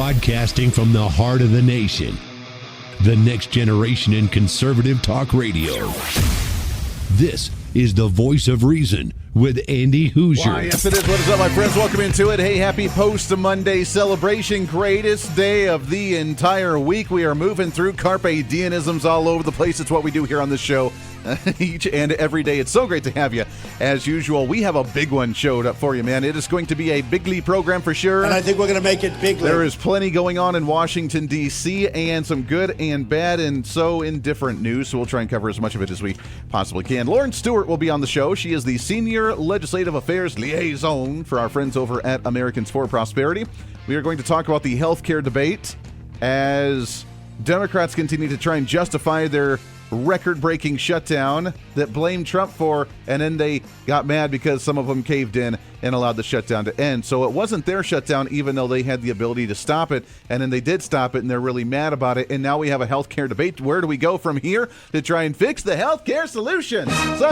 Broadcasting from the heart of the nation, the next generation in conservative talk radio. This is the Voice of Reason with Andy Hoosier. Why, yes, it is. What is up, my friends? Welcome into it. Hey, happy Post-Monday celebration. Greatest day of the entire week. We are moving through Carpe Diemisms all over the place. It's what we do here on this show each and every day. It's so great to have you. As usual, we have a big one showed up for you, man. It is going to be a bigly program for sure. And I think we're going to make it bigly. There is plenty going on in Washington, D.C., and some good and bad and so indifferent news, so we'll try and cover as much of it as we possibly can. Lauren Stewart will be on the show. She is the Senior Legislative Affairs Liaison for our friends over at Americans for Prosperity. We are going to talk about the health care debate as Democrats continue to try and justify their record-breaking shutdown that blamed Trump for, and then they got mad because some of them caved in and allowed the shutdown to end. So it wasn't their shutdown, even though they had the ability to stop it, and then they did stop it, and they're really mad about it, and now we have a health care debate. Where do we go from here to try and fix the health care solution? So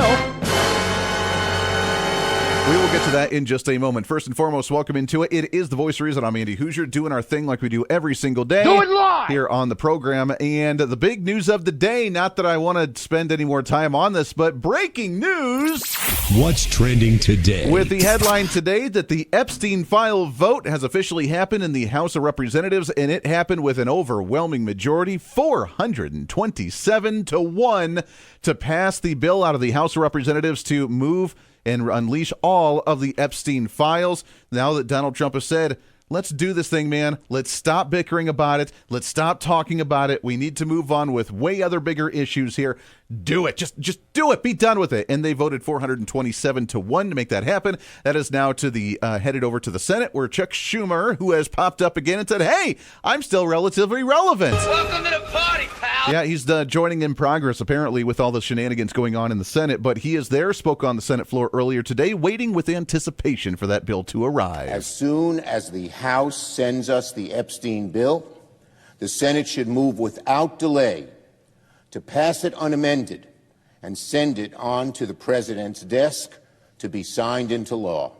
we will get to that in just a moment. First and foremost, welcome into it. It is the Voice of Reason. I'm Andy Hoosier, doing our thing like we do every single day. Do it live! Here on the program. And the big news of the day, not that I want to spend any more time on this, but breaking news. What's trending today? With the headline today that the Epstein file vote has officially happened in the House of Representatives, and it happened with an overwhelming majority, 427-1, to pass the bill out of the House of Representatives to move and unleash all of the Epstein files. Now that Donald Trump has said, let's do this thing, man. Let's stop bickering about it. Let's stop talking about it. We need to move on with way other bigger issues here. Do it. Just do it. Be done with it. And they voted 427-1 to make that happen. That is now to the headed over to the Senate, where Chuck Schumer, who has popped up again and said, hey, I'm still relatively relevant. Welcome to the party, pal. Yeah, he's joining in progress, apparently, with all the shenanigans going on in the Senate. But he is there, spoke on the Senate floor earlier today, waiting with anticipation for that bill to arrive. As soon as the House sends us the Epstein bill, the Senate should move without delay to pass it unamended and send it on to the President's desk to be signed into law.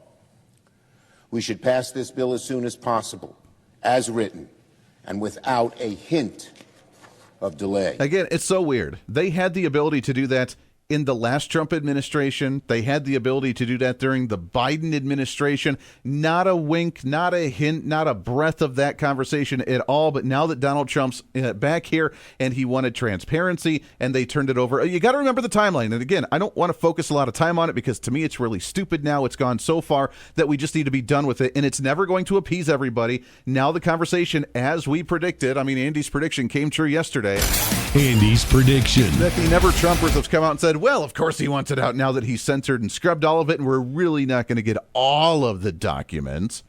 We should pass this bill as soon as possible, as written, and without a hint of delay. Again, it's so weird. They had the ability to do that in the last Trump administration. They had the ability to do that during the Biden administration. Not a wink, not a hint, not a breath of that conversation at all. But now that Donald Trump's back here and he wanted transparency and they turned it over, you got to remember the timeline. And again, I don't want to focus a lot of time on it because to me it's really stupid now. It's gone so far that we just need to be done with it. And it's never going to appease everybody. Now the conversation, as we predicted, I mean, Andy's prediction came true yesterday. Andy's prediction. That the never-Trumpers have come out and said, well, of course he wants it out now that he's censored and scrubbed all of it, and we're really not going to get all of the documents,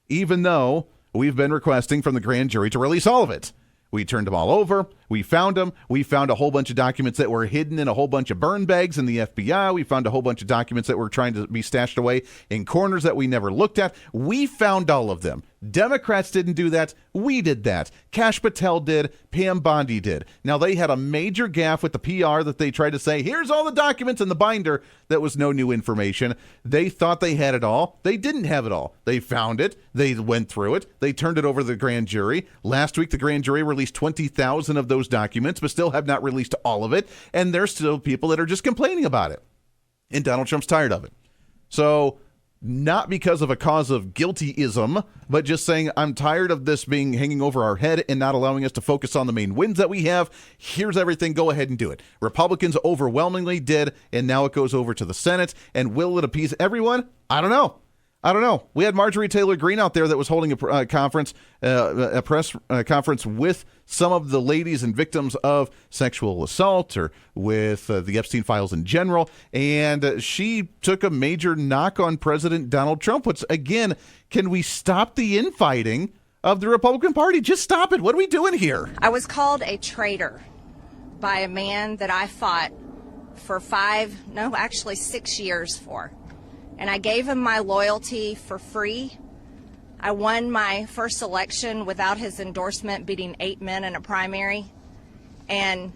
even though we've been requesting from the grand jury to release all of it. We turned them all over. We found them. We found a whole bunch of documents that were hidden in a whole bunch of burn bags in the FBI. We found a whole bunch of documents that were trying to be stashed away in corners that we never looked at. We found all of them. Democrats didn't do that. We did that. Kash Patel did. Pam Bondi did. Now, they had a major gaffe with the PR that they tried to say, here's all the documents in the binder. That was no new information. They thought they had it all. They didn't have it all. They found it. They went through it. They turned it over to the grand jury. Last week, the grand jury released 20,000 of those documents, but still have not released all of it. And there's still people that are just complaining about it. And Donald Trump's tired of it. So, not because of a cause of guiltyism, but just saying, I'm tired of this being hanging over our head and not allowing us to focus on the main wins that we have. Here's everything. Go ahead and do it. Republicans overwhelmingly did, and now it goes over to the Senate. And will it appease everyone? I don't know. We had Marjorie Taylor Greene out there that was holding a conference, a press conference with some of the ladies and victims of sexual assault or with the Epstein files in general. And she took a major knock on President Donald Trump, which, again, can we stop the infighting of the Republican Party? Just stop it. What are we doing here? I was called a traitor by a man that I fought for 6 years for. And I gave him my loyalty for free. I won my first election without his endorsement, beating 8 men in a primary. And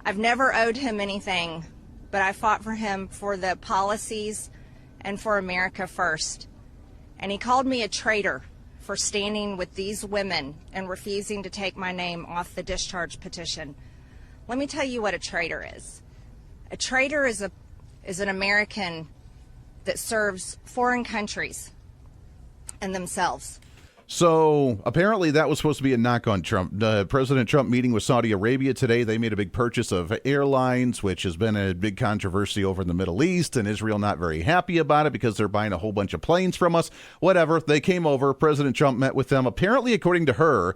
I've never owed him anything, but I fought for him for the policies and for America first. And he called me a traitor for standing with these women and refusing to take my name off the discharge petition. Let me tell you what a traitor is. A traitor is an American that serves foreign countries and themselves. So apparently that was supposed to be a knock on Trump. President Trump meeting with Saudi Arabia today. They made a big purchase of airlines, which has been a big controversy over in the Middle East, and Israel not very happy about it because they're buying a whole bunch of planes from us. Whatever. They came over. President Trump met with them. Apparently, according to her,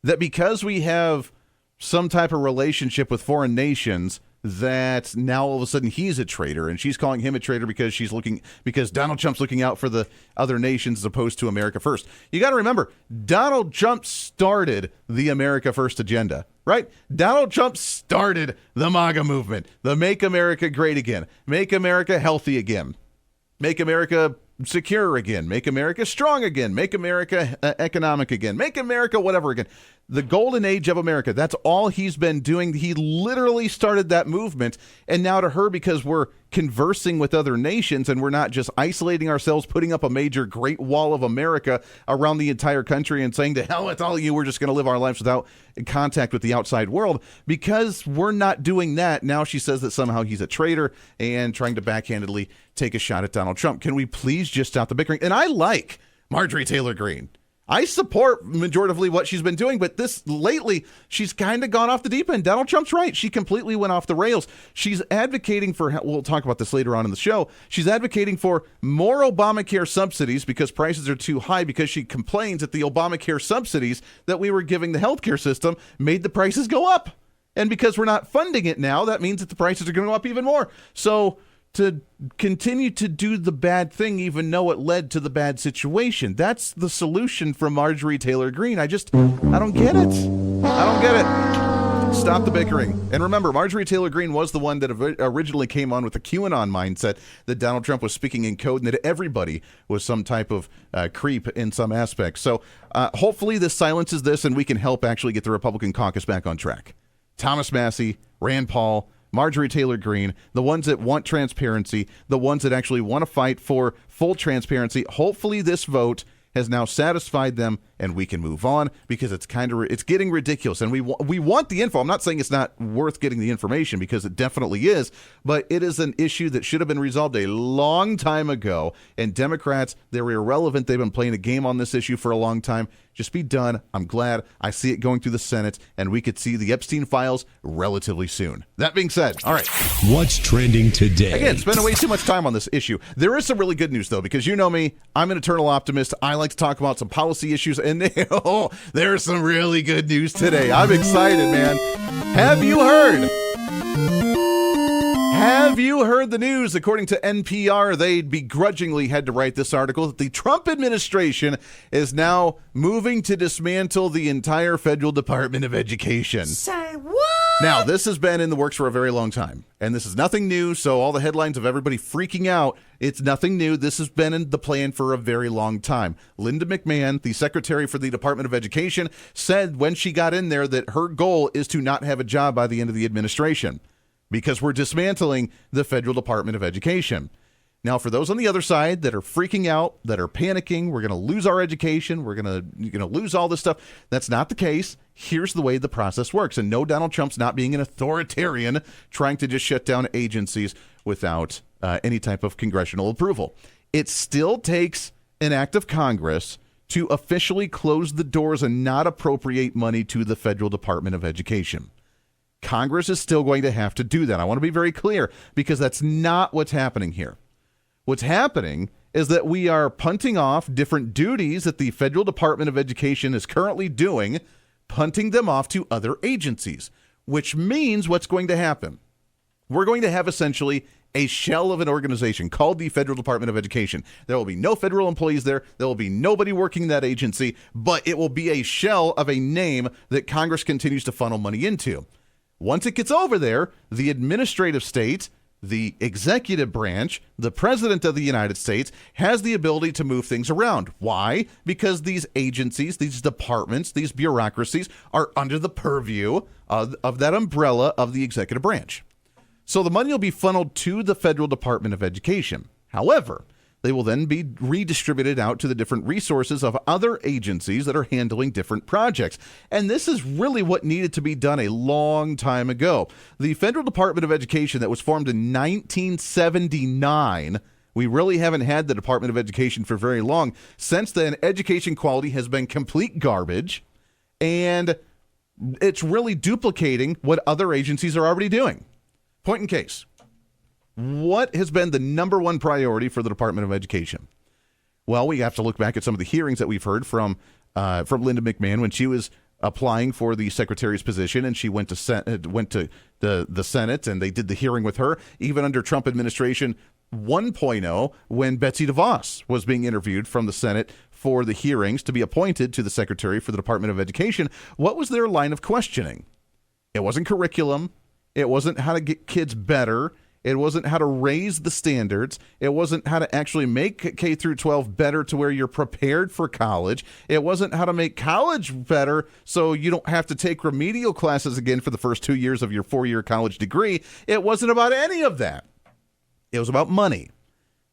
that because we have some type of relationship with foreign nations, that now all of a sudden he's a traitor, and she's calling him a traitor because Donald Trump's looking out for the other nations as opposed to America first. You got to remember, Donald Trump started the America First agenda, right? Donald Trump started the MAGA movement, the Make America Great Again, Make America Healthy Again, Make America Secure Again, Make America Strong Again, Make America Economic Again, Make America whatever again. The golden age of America. That's all he's been doing. He literally started that movement. And now to her, because we're conversing with other nations and we're not just isolating ourselves, putting up a major Great Wall of America around the entire country and saying to hell with all of you, we're just going to live our lives without contact with the outside world. Because we're not doing that, now she says that somehow he's a traitor and trying to backhandedly take a shot at Donald Trump. Can we please just stop the bickering? And I like Marjorie Taylor Greene. I support majoritively what she's been doing, but this lately, she's kind of gone off the deep end. Donald Trump's right. She completely went off the rails. She's advocating for, we'll talk about this later on in the show, she's advocating for more Obamacare subsidies because prices are too high, because she complains that the Obamacare subsidies that we were giving the healthcare system made the prices go up. And because we're not funding it now, that means that the prices are going to go up even more. So to continue to do the bad thing, even though it led to the bad situation. That's the solution from Marjorie Taylor Greene. I don't get it. I don't get it. Stop the bickering. And remember, Marjorie Taylor Greene was the one that originally came on with the QAnon mindset that Donald Trump was speaking in code and that everybody was some type of creep in some aspect. So hopefully this silences this and we can help actually get the Republican caucus back on track. Thomas Massie, Rand Paul, Marjorie Taylor Greene, the ones that want transparency, the ones that actually want to fight for full transparency. Hopefully this vote has now satisfied them and we can move on, because it's getting ridiculous, and we want the info. I'm not saying it's not worth getting the information, because it definitely is, but it is an issue that should have been resolved a long time ago, and Democrats, they're irrelevant. They've been playing a game on this issue for a long time. Just be done. I'm glad I see it going through the Senate, and we could see the Epstein files relatively soon. That being said, all right. What's trending today? Again, spending way too much time on this issue. There is some really good news, though, because you know me, I'm an eternal optimist. I like to talk about some policy issues, and there's some really good news today. I'm excited, man. Have you heard? Have you heard the news? According to NPR, they begrudgingly had to write this article that the Trump administration is now moving to dismantle the entire federal Department of Education. Say what? Now, this has been in the works for a very long time, and this is nothing new, so all the headlines of everybody freaking out, it's nothing new. This has been in the plan for a very long time. Linda McMahon, the secretary for the Department of Education, said when she got in there that her goal is to not have a job by the end of the administration, because we're dismantling the federal Department of Education. Now, for those on the other side that are freaking out, that are panicking, we're going to lose our education, we're going to lose all this stuff, that's not the case. Here's the way the process works. And no, Donald Trump's not being an authoritarian trying to just shut down agencies without any type of congressional approval. It still takes an act of Congress to officially close the doors and not appropriate money to the federal Department of Education. Congress is still going to have to do that. I want to be very clear, because that's not what's happening here. What's happening is that we are punting off different duties that the federal Department of Education is currently doing, punting them off to other agencies, which means what's going to happen. We're going to have essentially a shell of an organization called the Federal Department of Education. There will be no federal employees there. There will be nobody working that agency, but it will be a shell of a name that Congress continues to funnel money into. Once it gets over there, the administrative state, the executive branch, the president of the United States, has the ability to move things around. Why? Because these agencies, these departments, these bureaucracies are under the purview of that umbrella of the executive branch. So the money will be funneled to the federal Department of Education. However, They will then be redistributed out to the different resources of other agencies that are handling different projects. And this is really what needed to be done a long time ago. The Federal Department of Education that was formed in 1979, we really haven't had the Department of Education for very long. Since then, education quality has been complete garbage, and it's really duplicating what other agencies are already doing. Point in case. What has been the number one priority for the Department of Education? Well, we have to look back at some of the hearings that we've heard from Linda McMahon when she was applying for the secretary's position, and she went to the Senate, and they did the hearing with her. Even under Trump administration 1.0, when Betsy DeVos was being interviewed from the Senate for the hearings to be appointed to the secretary for the Department of Education, what was their line of questioning? It wasn't curriculum. It wasn't how to get kids better. It wasn't how to raise the standards. It wasn't how to actually make K through 12 better to where you're prepared for college. It wasn't how to make college better so you don't have to take remedial classes again for the first 2 years of your 4-year college degree. It wasn't about any of that. It was about money.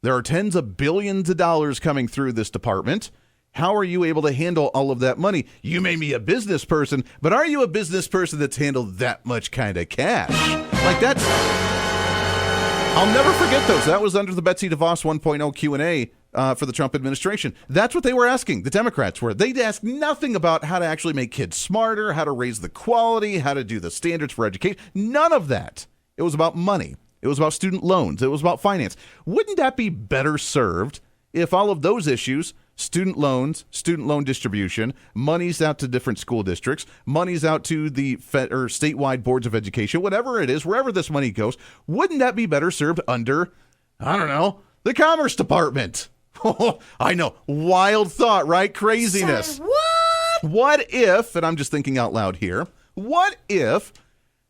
There are tens of billions of dollars coming through this department. How are you able to handle all of that money? You may be a business person, but are you a business person that's handled that much kind of cash? Like that's... I'll never forget those. That was under the Betsy DeVos 1.0 Q&A for the Trump administration. That's what they were asking. The Democrats were. They'd ask nothing about how to actually make kids smarter, how to raise the quality, how to do the standards for education. None of that. It was about money. It was about student loans. It was about finance. Wouldn't that be better served if all of those issues, student loans, student loan distribution, monies out to different school districts, monies out to the or statewide boards of education, whatever it is, wherever this money goes, wouldn't that be better served under, I don't know, the Commerce Department? I know. Wild thought, right? Craziness. Say what? What if, and I'm just thinking out loud here, what if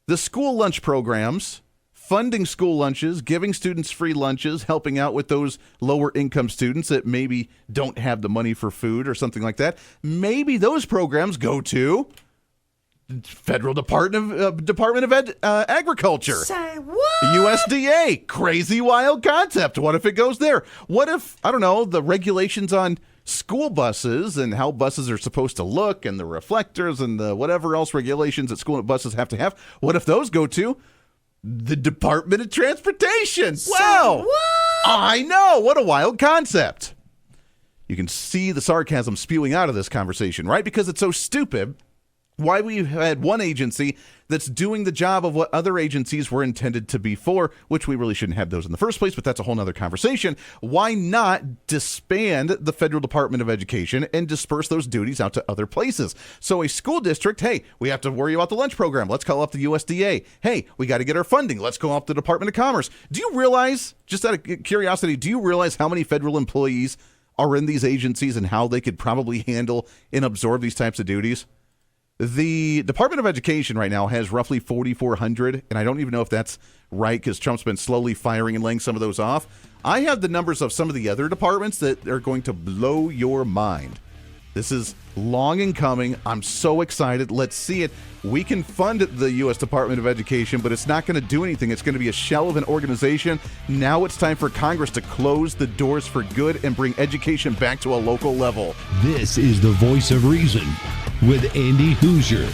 the school lunch programs, funding school lunches, giving students free lunches, helping out with those lower income students that maybe don't have the money for food or something like that, maybe those programs go to Federal Department of Agriculture. Say what? USDA. Crazy wild concept. What if it goes there? What if, I don't know, the regulations on school buses and how buses are supposed to look and the reflectors and the whatever else regulations that school buses have to have, what if those go to the Department of Transportation? Wow. What? I know. What a wild concept. You can see the sarcasm spewing out of this conversation, right? Because it's so stupid. Why we've had one agency that's doing the job of what other agencies were intended to be for, which we really shouldn't have those in the first place, but that's a whole nother conversation. Why not disband the Federal Department of Education and disperse those duties out to other places? So a school district, hey, we have to worry about the lunch program. Let's call up the USDA. Hey, we got to get our funding. Let's call up the Department of Commerce. Do you realize, just out of curiosity, do you realize how many federal employees are in these agencies and how they could probably handle and absorb these types of duties? The Department of Education right now has roughly 4,400, and I don't even know if that's right because Trump's been slowly firing and laying some of those off. I have the numbers of some of the other departments that are going to blow your mind. This is long in coming. I'm so excited. Let's see it. We can fund the U.S. Department of Education, but it's not going to do anything. It's going to be a shell of an organization. Now it's time for Congress to close the doors for good and bring education back to a local level. This is the Voice of Reason with Andy Hoosier.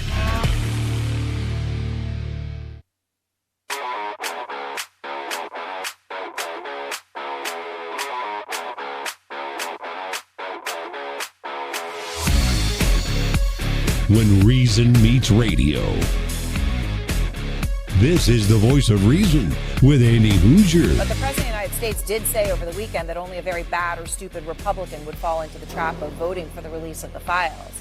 When reason meets radio. This is the Voice of Reason with Andy Hoosier. But the President of the United States did say over the weekend that only a very bad or stupid Republican would fall into the trap of voting for the release of the files.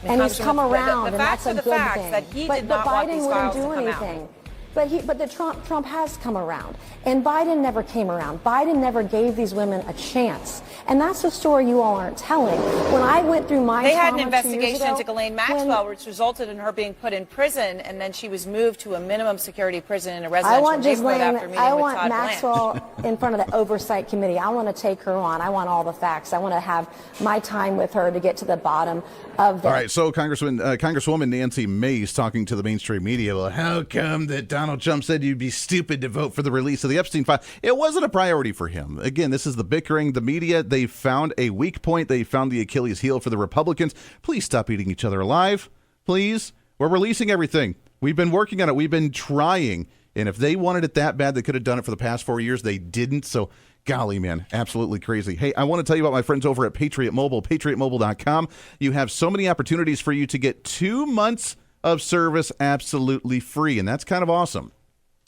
And he's come around, and that's a good thing. That he did not want these files to come out. But Biden wouldn't do anything. But Trump has come around, and Biden never came around. Biden never gave these women a chance, and that's the story you all aren't telling. When I went through my they had an trauma 2 years investigation ago, into Ghislaine Maxwell, which resulted in her being put in prison, and then she was moved to a minimum security prison in a residential neighborhood after meeting I with want Todd Maxwell in front of the oversight committee. I want to take her on. I want all the facts. I want to have my time with her to get to the bottom of this. All right, so Congresswoman Nancy Mace talking to the mainstream media about how come that Donald Trump said you'd be stupid to vote for the release of the Epstein file. It wasn't a priority for him. Again, this is the bickering. The media, they found a weak point. They found the Achilles heel for the Republicans. Please stop eating each other alive. Please. We're releasing everything. We've been working on it. We've been trying. And if they wanted it that bad, they could have done it for the past 4 years. They didn't. So, golly, man, absolutely crazy. Hey, I want to tell you about my friends over at Patriot Mobile, patriotmobile.com. You have so many opportunities for you to get 2 months of service absolutely free, and that's kind of awesome,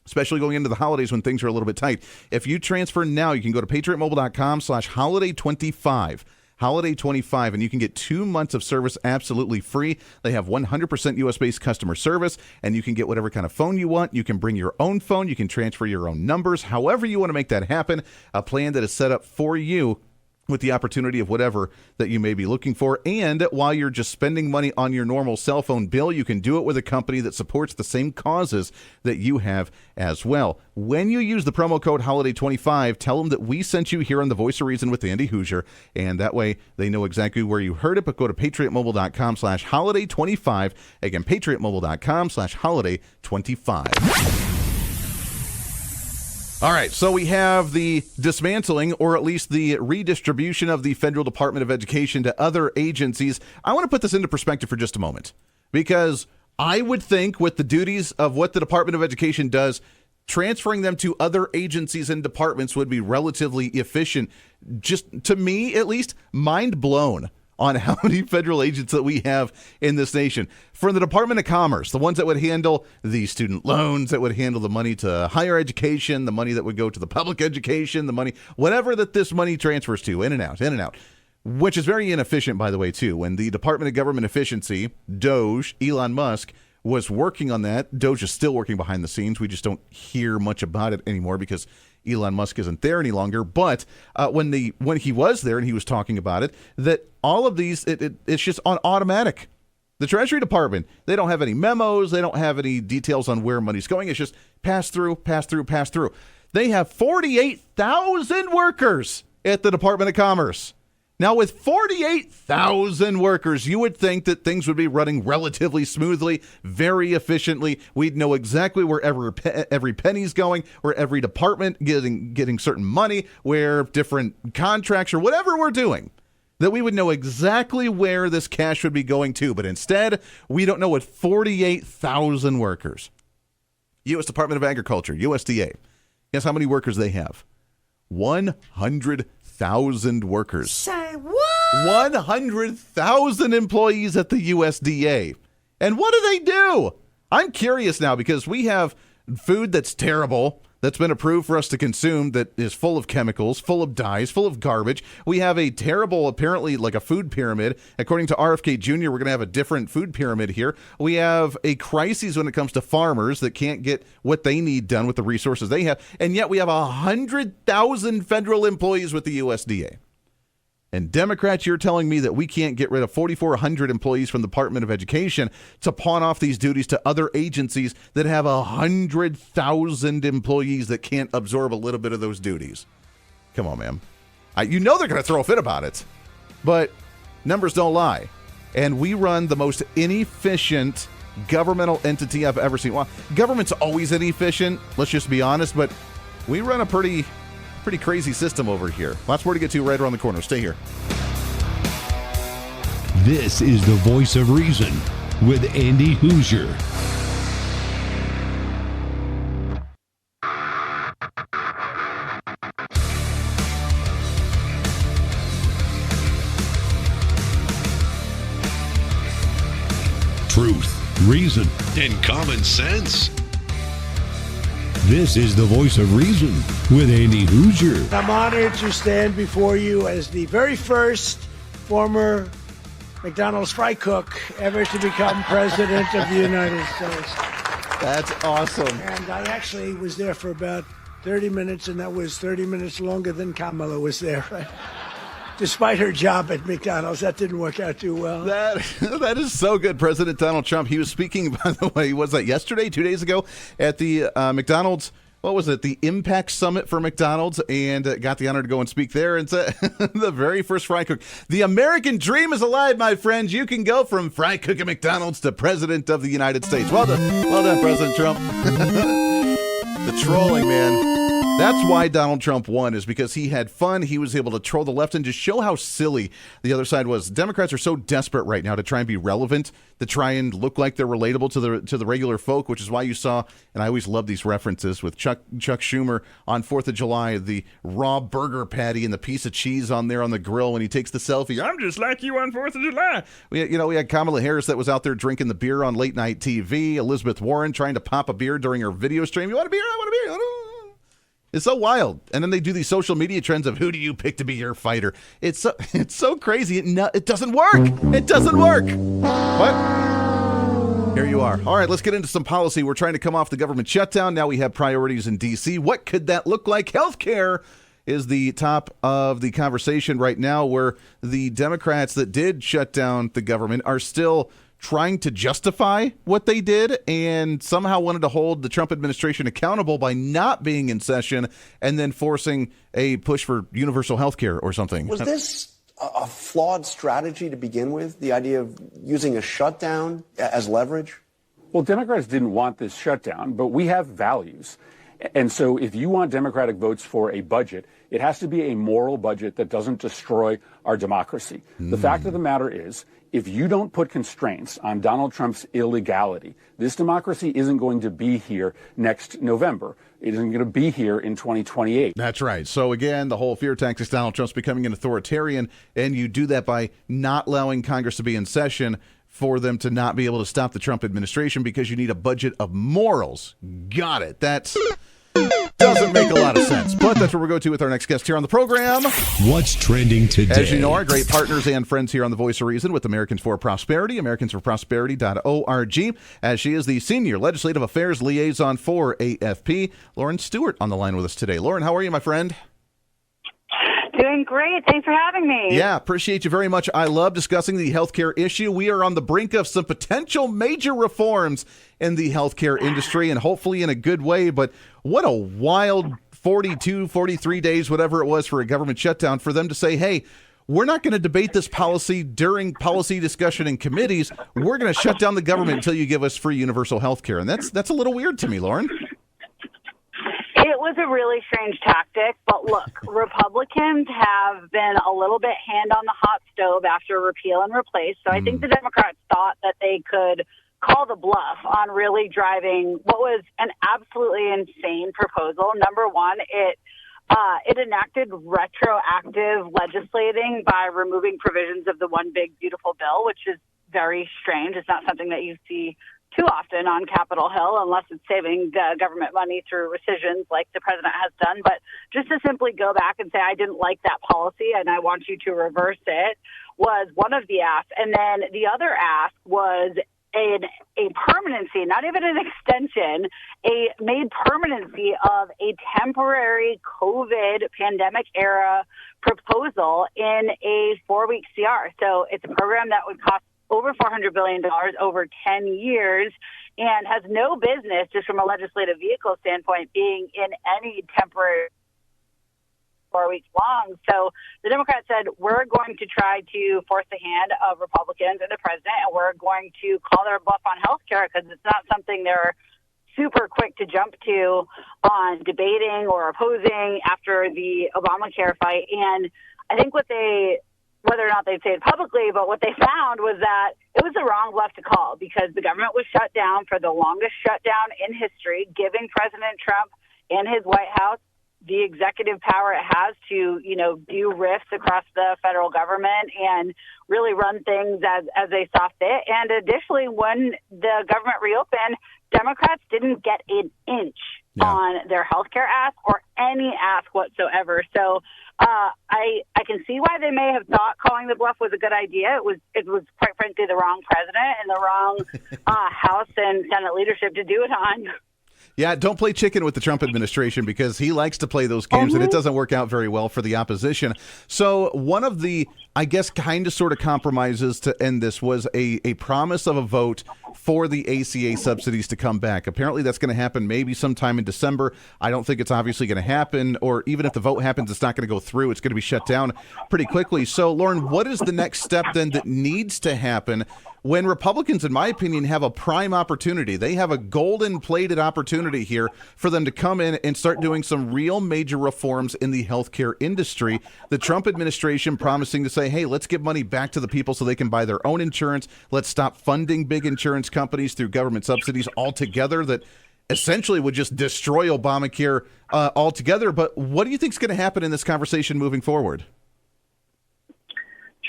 especially going into the holidays when things are a little bit tight. If you transfer now, you can go to patriotmobile.com/holiday25. Holiday25, and you can get 2 months of service absolutely free. They have 100% U.S.-based customer service, and you can get whatever kind of phone you want. You can bring your own phone. You can transfer your own numbers. However you want to make that happen, a plan that is set up for you with the opportunity of whatever that you may be looking for. And while you're just spending money on your normal cell phone bill, you can do it with a company that supports the same causes that you have as well. When you use the promo code HOLIDAY25, tell them that we sent you here on The Voice of Reason with Andy Hoosier, and that way they know exactly where you heard it. But go to patriotmobile.com/holiday25. Again, patriotmobile.com/holiday25. All right, so we have the dismantling, or at least the redistribution of the Federal Department of Education to other agencies. I want to put this into perspective for just a moment, because I would think with the duties of what the Department of Education does, transferring them to other agencies and departments would be relatively efficient. Just to me, at least, mind blown on how many federal agents that we have in this nation. For the Department of Commerce, the ones that would handle the student loans, that would handle the money to higher education, the money that would go to the public education, the money, whatever that this money transfers to, in and out, which is very inefficient, by the way, too. When the Department of Government Efficiency, DOGE, Elon Musk, was working on that, DOGE is still working behind the scenes. We just don't hear much about it anymore because Elon Musk isn't there any longer. But when he was there and he was talking about it, that all of these, it's just on automatic. The Treasury Department, they don't have any memos. They don't have any details on where money's going. It's just pass through. They have 48,000 workers at the Department of Commerce. Now, with 48,000 workers, you would think that things would be running relatively smoothly, very efficiently. We'd know exactly where every penny's going, where every department getting certain money, where different contracts or whatever we're doing, that we would know exactly where this cash would be going to. But instead, we don't know what 48,000 workers. U.S. Department of Agriculture, USDA. Guess how many workers they have? 100,000 workers. Say what? 100,000 employees at the USDA. And what do? I'm curious now, because we have food that's terrible, that's been approved for us to consume, that is full of chemicals, full of dyes, full of garbage. We have a terrible, apparently like a food pyramid. According to RFK Jr., we're going to have a different food pyramid here. We have a crisis when it comes to farmers that can't get what they need done with the resources they have. And yet we have 100,000 federal employees with the USDA. And Democrats, you're telling me that we can't get rid of 4,400 employees from the Department of Education to pawn off these duties to other agencies that have 100,000 employees that can't absorb a little bit of those duties. Come on, man. You know they're going to throw a fit about it, but numbers don't lie. And we run the most inefficient governmental entity I've ever seen. Well, government's always inefficient, let's just be honest, but we run a pretty crazy system over here. Lots more to get to right around the corner. Stay here. This is the Voice of Reason with Andy Hoosier. Truth, reason, and common sense. This is the Voice of Reason with Andy Hoosier. I'm honored to stand before you as the very first former McDonald's fry cook ever to become president of the United States. That's awesome. And I actually was there for about 30 minutes, and that was 30 minutes longer than Kamala was there. Right? Despite her job at McDonald's, that didn't work out too well. That is so good. President Donald Trump, he was speaking, by the way, was that yesterday, 2 days ago, at the McDonald's, what was it, the Impact Summit for McDonald's, and got the honor to go and speak there, and said, the very first fry cook. The American dream is alive, my friends. You can go from fry cook at McDonald's to President of the United States. Well done, President Trump. The trolling, man. That's why Donald Trump won, is because he had fun. He was able to troll the left and just show how silly the other side was. Democrats are so desperate right now to try and be relevant, to try and look like they're relatable to the regular folk, which is why you saw, and I always love these references, with Chuck Schumer on 4th of July, the raw burger patty and the piece of cheese on there on the grill when he takes the selfie. I'm just like you on 4th of July. We had Kamala Harris that was out there drinking the beer on late night TV. Elizabeth Warren trying to pop a beer during her video stream. You want a beer? I want a beer. It's so wild. And then they do these social media trends of who do you pick to be your fighter. It's so crazy. It doesn't work. It doesn't work. What? Here you are. All right, let's get into some policy. We're trying to come off the government shutdown. Now we have priorities in D.C. What could that look like? Healthcare is the top of the conversation right now, where the Democrats that did shut down the government are still trying to justify what they did and somehow wanted to hold the Trump administration accountable by not being in session and then forcing a push for universal health care or something. Was this a flawed strategy to begin with, the idea of using a shutdown as leverage? Well, Democrats didn't want this shutdown, but we have values. And so if you want Democratic votes for a budget, it has to be a moral budget that doesn't destroy our democracy. The fact of the matter is, if you don't put constraints on Donald Trump's illegality, this democracy isn't going to be here next November. It isn't going to be here in 2028. That's right. So again, the whole fear tactics, Donald Trump's becoming an authoritarian, and you do that by not allowing Congress to be in session for them to not be able to stop the Trump administration because you need a budget of morals. Got it. That's doesn't make a lot of sense, but that's where we'll go to with our next guest here on the program. What's trending today? As you know, our great partners and friends here on The Voice of Reason with Americans for Prosperity, AmericansForProsperity.org, as she is the Senior Legislative Affairs Liaison for AFP. Lauren Stewart on the line with us today. Lauren, how are you, my friend? Doing great. Thanks for having me. Yeah, appreciate you very much. I love discussing the healthcare issue. We are on the brink of some potential major reforms in the healthcare industry, and hopefully in a good way. But what a wild 42, 43 days, whatever it was, for a government shutdown, for them to say, hey, we're not going to debate this policy during policy discussion in committees. We're going to shut down the government until you give us free universal healthcare. And that's a little weird to me, Lauren. It was a really strange tactic, but look, Republicans have been a little bit hand on the hot stove after repeal and replace, so I think the Democrats thought that they could call the bluff on really driving what was an absolutely insane proposal. Number one, it enacted retroactive legislating by removing provisions of the One Big Beautiful Bill, which is very strange. It's not something that you see too often on Capitol Hill, unless it's saving government money through rescissions like the president has done. But just to simply go back and say, I didn't like that policy and I want you to reverse it, was one of the asks. And then the other ask was a permanency, not even an extension, a made permanency of a temporary COVID pandemic era proposal in a 4-week CR. So it's a program that would cost over $400 billion over 10 years and has no business, just from a legislative vehicle standpoint, being in any temporary 4 weeks long. So the Democrats said, we're going to try to force the hand of Republicans and the president, and we're going to call their bluff on health care because it's not something they're super quick to jump to on debating or opposing after the Obamacare fight. And I think whether or not they'd say it publicly, but what they found was that it was the wrong bluff to call because the government was shut down for the longest shutdown in history, giving President Trump and his White House the executive power it has to, do rifts across the federal government and really run things as they saw fit. And additionally, when the government reopened, Democrats didn't get an inch on their health care ask or any ask whatsoever. So I can see why they may have thought calling the bluff was a good idea. It was quite frankly the wrong president and the wrong House and Senate leadership to do it on. Yeah, don't play chicken with the Trump administration because he likes to play those games, and it doesn't work out very well for the opposition. So one of the, I guess, kind of sort of compromises to end this was a promise of a vote for the ACA subsidies to come back. Apparently that's going to happen maybe sometime in December. I don't think it's obviously going to happen, or even if the vote happens, it's not going to go through. It's going to be shut down pretty quickly. So, Lauren, what is the next step then that needs to happen when Republicans, in my opinion, have a prime opportunity? They have a golden-plated opportunity here for them to come in and start doing some real major reforms in the healthcare industry. The Trump administration promising to say, hey, let's give money back to the people so they can buy their own insurance. Let's stop funding big insurance companies through government subsidies altogether, that essentially would just destroy Obamacare altogether. But what do you think is going to happen in this conversation moving forward?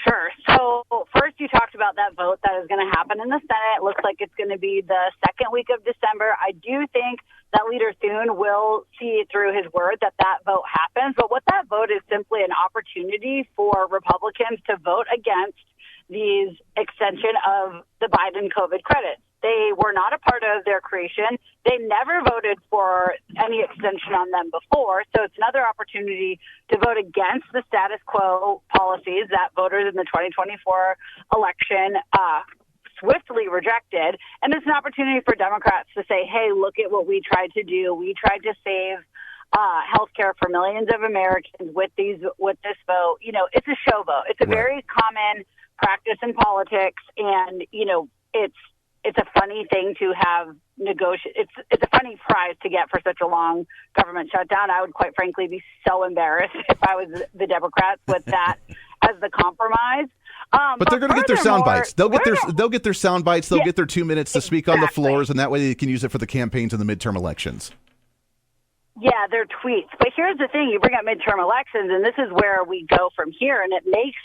Sure. So first you talked about that vote that is going to happen in the Senate. It looks like it's going to be the second week of December. I do think that Leader Thune will see through his word that vote happens. But what that vote is simply an opportunity for Republicans to vote against these extension of the Biden COVID credits. They were not a part of their creation. They never voted for any extension on them before. So it's another opportunity to vote against the status quo policies that voters in the 2024 election swiftly rejected. And it's an opportunity for Democrats to say, hey, look at what we tried to do. We tried to save health care for millions of Americans with this vote. You know, it's a show vote. It's a very common practice in politics. And, you know, it's a funny thing to have negotiate. It's a funny prize to get for such a long government shutdown. I would quite frankly be so embarrassed if I was the Democrats with that as the compromise. But they're going to get their sound bites. They'll get their sound bites. They'll get their 2 minutes to speak on the floors, and that way they can use it for the campaigns and the midterm elections. Yeah, they're tweets. But here's the thing. You bring up midterm elections, and this is where we go from here, and it makes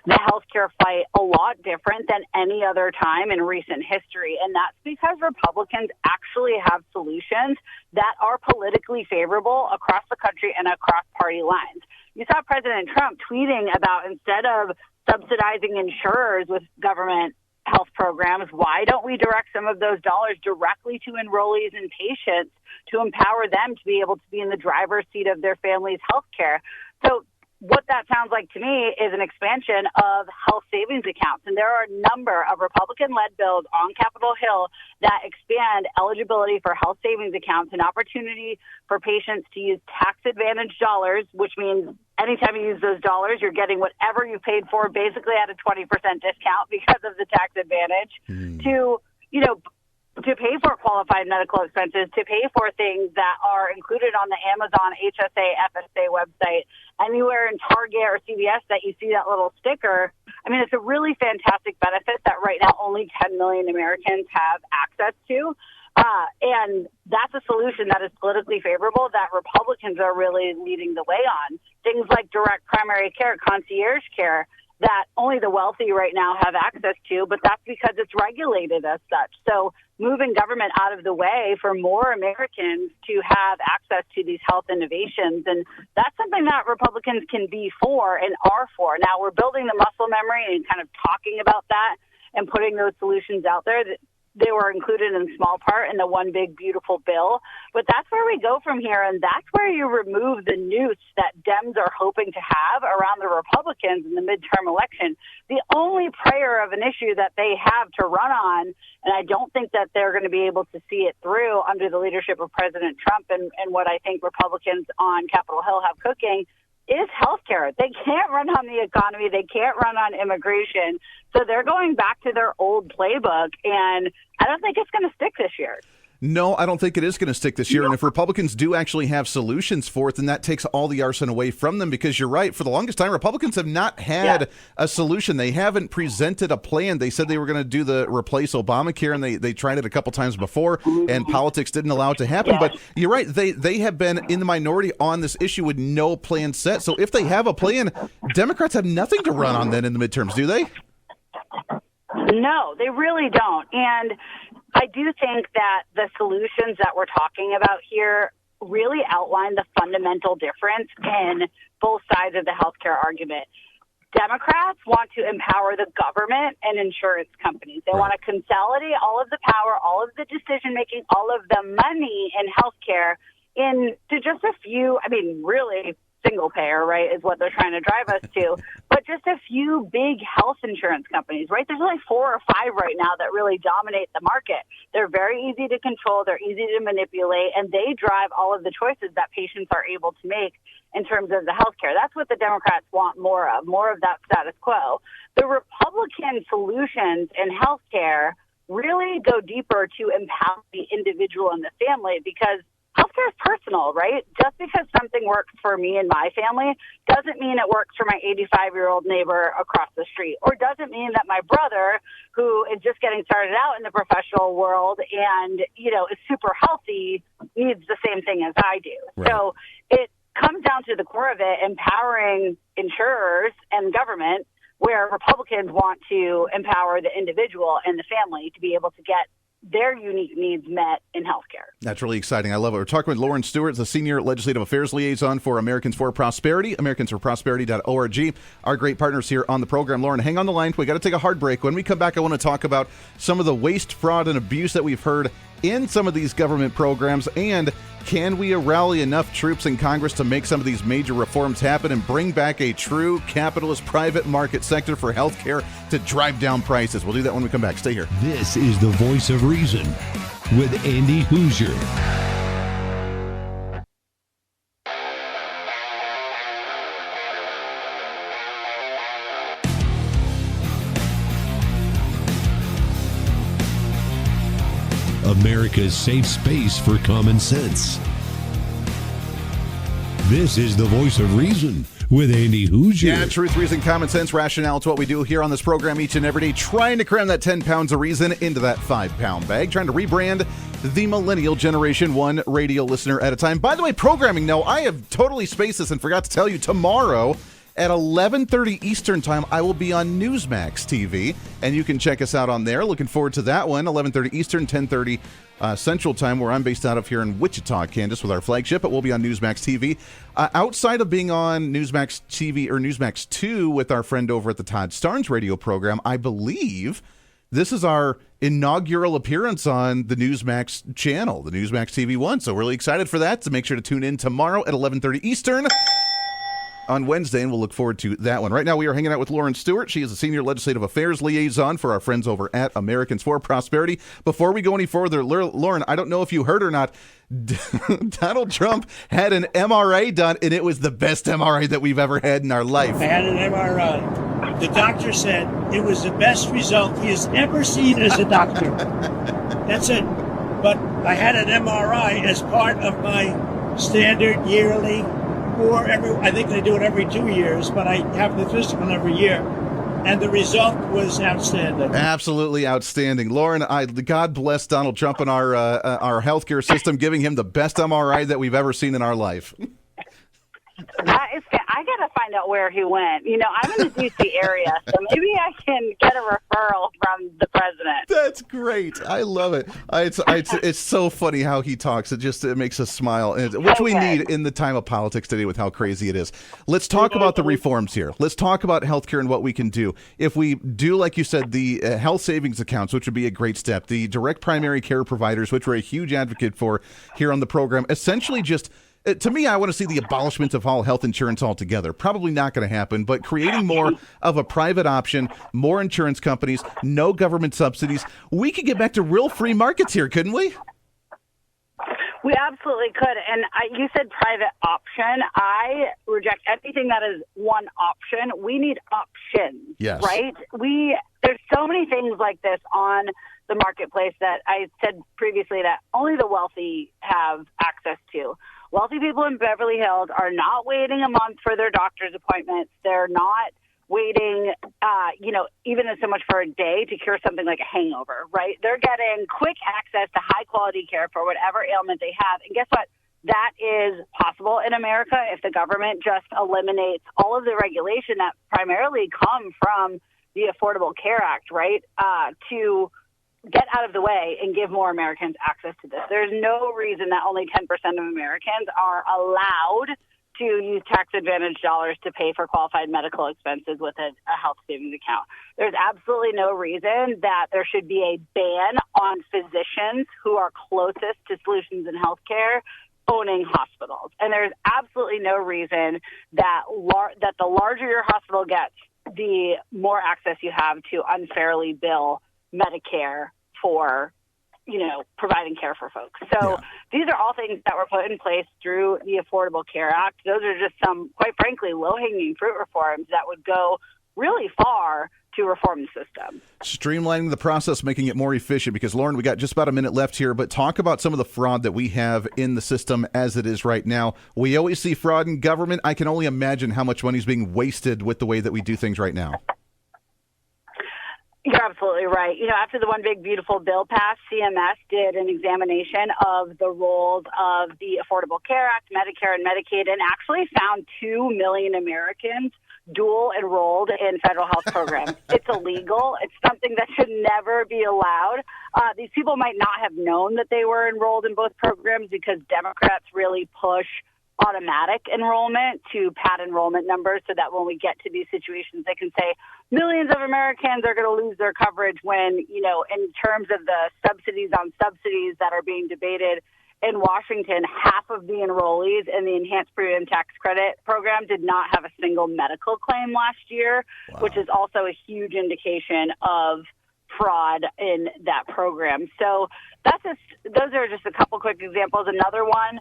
the healthcare fight a lot different than any other time in recent history. And that's because Republicans actually have solutions that are politically favorable across the country and across party lines. You saw President Trump tweeting about, instead of subsidizing insurers with government health programs, why don't we direct some of those dollars directly to enrollees and patients to empower them to be able to be in the driver's seat of their family's health care? So what that sounds like to me is an expansion of health savings accounts. And there are a number of Republican-led bills on Capitol Hill that expand eligibility for health savings accounts, an opportunity for patients to use tax-advantaged dollars, which means anytime you use those dollars, you're getting whatever you paid for basically at a 20% discount because of the tax advantage to pay for qualified medical expenses, to pay for things that are included on the Amazon HSA, FSA website, anywhere in Target or CVS that you see that little sticker. I mean, it's a really fantastic benefit that right now only 10 million Americans have access to. And that's a solution that is politically favorable that Republicans are really leading the way on. Things like direct primary care, concierge care, that only the wealthy right now have access to, but that's because it's regulated as such. So moving government out of the way for more Americans to have access to these health innovations. And that's something that Republicans can be for and are for. Now we're building the muscle memory and kind of talking about that and putting those solutions out there. They were included in small part in the one big beautiful bill. But that's where we go from here, and that's where you remove the noose that Dems are hoping to have around the Republicans in the midterm election. The only prayer of an issue that they have to run on, and I don't think that they're going to be able to see it through under the leadership of President Trump and what I think Republicans on Capitol Hill have cooking, is healthcare. They can't run on the economy. They can't run on immigration. So they're going back to their old playbook, and I don't think it's going to stick this year. No, I don't think it is going to stick this year. And if Republicans do actually have solutions for it, then that takes all the arson away from them, because you're right. For the longest time, Republicans have not had a solution. They haven't presented a plan. They said they were going to do the replace Obamacare, and they tried it a couple times before, and politics didn't allow it to happen. But you're right. They have been in the minority on this issue with no plan set. So if they have a plan, Democrats have nothing to run on then in the midterms, do they? No, they really don't. And I do think that the solutions that we're talking about here really outline the fundamental difference in both sides of the healthcare argument. Democrats want to empower the government and insurance companies. They want to consolidate all of the power, all of the decision-making, all of the money in healthcare into just a few, really single payer, right, is what they're trying to drive us to. But just a few big health insurance companies, right? There's only 4 or 5 right now that really dominate the market. They're very easy to control. They're easy to manipulate, and they drive all of the choices that patients are able to make in terms of the healthcare. That's what the Democrats want more of that status quo. The Republican solutions in healthcare really go deeper to empower the individual and the family, because healthcare is personal, right? Just because something works for me and my family doesn't mean it works for my 85-year-old neighbor across the street, or doesn't mean that my brother, who is just getting started out in the professional world and, is super healthy, needs the same thing as I do. Right. So it comes down to the core of it, empowering insurers and government, where Republicans want to empower the individual and the family to be able to get their unique needs met in healthcare. That's really exciting. I love it. We're talking with Lauren Stewart, the Senior Legislative Affairs Liaison for Americans for Prosperity, americansforprosperity.org. Our great partners here on the program. Lauren, hang on the line. We got to take a hard break. When we come back, I want to talk about some of the waste, fraud, and abuse that we've heard in some of these government programs, and can we rally enough troops in Congress to make some of these major reforms happen and bring back a true capitalist private market sector for healthcare to drive down prices? We'll do that when we come back. Stay here. This is the Voice of Reason with Andy Hoosier. America's safe space for common sense. This is the Voice of Reason with Andy Hoosier. Yeah, truth, reason, common sense, rationale. It's what we do here on this program each and every day, trying to cram that 10 pounds of reason into that 5-pound bag, trying to rebrand the millennial generation, one radio listener at a time. By the way, programming, no, I have totally spaced this and forgot to tell you, tomorrow at 11:30 Eastern Time, I will be on Newsmax TV, and you can check us out on there. Looking forward to that one, 11:30 Eastern, 10:30 Central Time, where I'm based out of here in Wichita, Kansas, with our flagship, but we'll be on Newsmax TV. Outside of being on Newsmax TV or Newsmax 2 with our friend over at the Todd Starnes radio program, I believe this is our inaugural appearance on the Newsmax channel, the Newsmax TV 1. So really excited for that. So make sure to tune in tomorrow at 11:30 Eastern on Wednesday, and we'll look forward to that one. Right now, we are hanging out with Lauren Stewart. She is the Senior Legislative Affairs Liaison for our friends over at Americans for Prosperity. Before we go any further, Lauren, I don't know if you heard or not, Donald Trump had an MRI done, and it was the best MRI that we've ever had in our life. I had an MRI. The doctor said it was the best result he has ever seen as a doctor. That's it. But I had an MRI as part of my standard yearly, or I think they do it every 2 years, but I have the physical every year. And the result was outstanding. Absolutely outstanding. Lauren, God bless Donald Trump and our healthcare system, giving him the best MRI that we've ever seen in our life. I got to find out where he went. I'm in the D.C. area, so maybe I can get a referral from the president. That's great. I love it. It's so funny how he talks. It makes us smile, which we need in the time of politics today with how crazy it is. Let's talk about the reforms here. Let's talk about healthcare and what we can do. If we do, like you said, the health savings accounts, which would be a great step, the direct primary care providers, which we're a huge advocate for here on the program, essentially just to me, I want to see the abolishment of all health insurance altogether. Probably not going to happen, but creating more of a private option, more insurance companies, no government subsidies. We could get back to real free markets here, couldn't we? We absolutely could. And you said private option. I reject anything that is one option. We need options, yes. Right? There's so many things like this on the marketplace that I said previously that only the wealthy have access to. Wealthy people in Beverly Hills are not waiting a month for their doctor's appointments. They're not waiting, even so much for a day to cure something like a hangover, right? They're getting quick access to high-quality care for whatever ailment they have. And guess what? That is possible in America if the government just eliminates all of the regulation that primarily come from the Affordable Care Act, right, to get out of the way and give more Americans access to this. There's no reason that only 10% of Americans are allowed to use tax advantage dollars to pay for qualified medical expenses with a health savings account. There's absolutely no reason that there should be a ban on physicians who are closest to solutions in healthcare owning hospitals. And there's absolutely no reason that the larger your hospital gets, the more access you have to unfairly bill Medicare for, providing care for folks. So these are all things that were put in place through the Affordable Care Act. Those are just some, quite frankly, low-hanging fruit reforms that would go really far to reform the system. Streamlining the process, making it more efficient, because, Lauren, we got just about a minute left here, but talk about some of the fraud that we have in the system as it is right now. We always see fraud in government. I can only imagine how much money is being wasted with the way that we do things right now. You're absolutely right. After the One Big Beautiful Bill passed, CMS did an examination of the roles of the Affordable Care Act, Medicare, and Medicaid, and actually found 2 million Americans dual enrolled in federal health programs. It's illegal. It's something that should never be allowed. These people might not have known that they were enrolled in both programs because Democrats really push automatic enrollment to pad enrollment numbers so that when we get to these situations, they can say millions of Americans are going to lose their coverage when, in terms of the subsidies on subsidies that are being debated in Washington, half of the enrollees in the Enhanced Premium Tax Credit program did not have a single medical claim last year, which is also a huge indication of fraud in that program. So those are just a couple quick examples. Another one,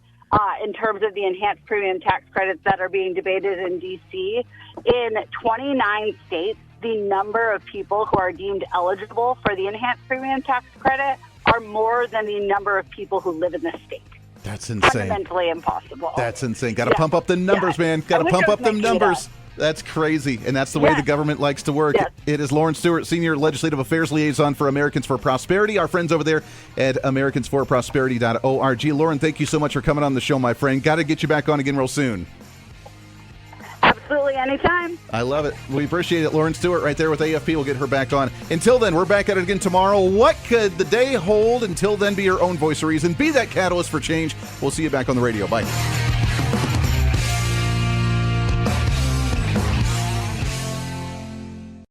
in terms of the enhanced premium tax credits that are being debated in D.C., in 29 states, the number of people who are deemed eligible for the enhanced premium tax credit are more than the number of people who live in the state. That's insane. Fundamentally impossible. That's insane. Got to pump up the numbers, man. Got to pump up them numbers. That's crazy, and that's the way the government likes to work. Yes. It is Lauren Stewart, Senior Legislative Affairs Liaison for Americans for Prosperity, our friends over there at americansforprosperity.org. Lauren, thank you so much for coming on the show, my friend. Got to get you back on again real soon. Absolutely, anytime. I love it. We appreciate it. Lauren Stewart right there with AFP. We'll get her back on. Until then, we're back at it again tomorrow. What could the day hold? Until then, be your own voice of reason. Be that catalyst for change. We'll see you back on the radio. Bye.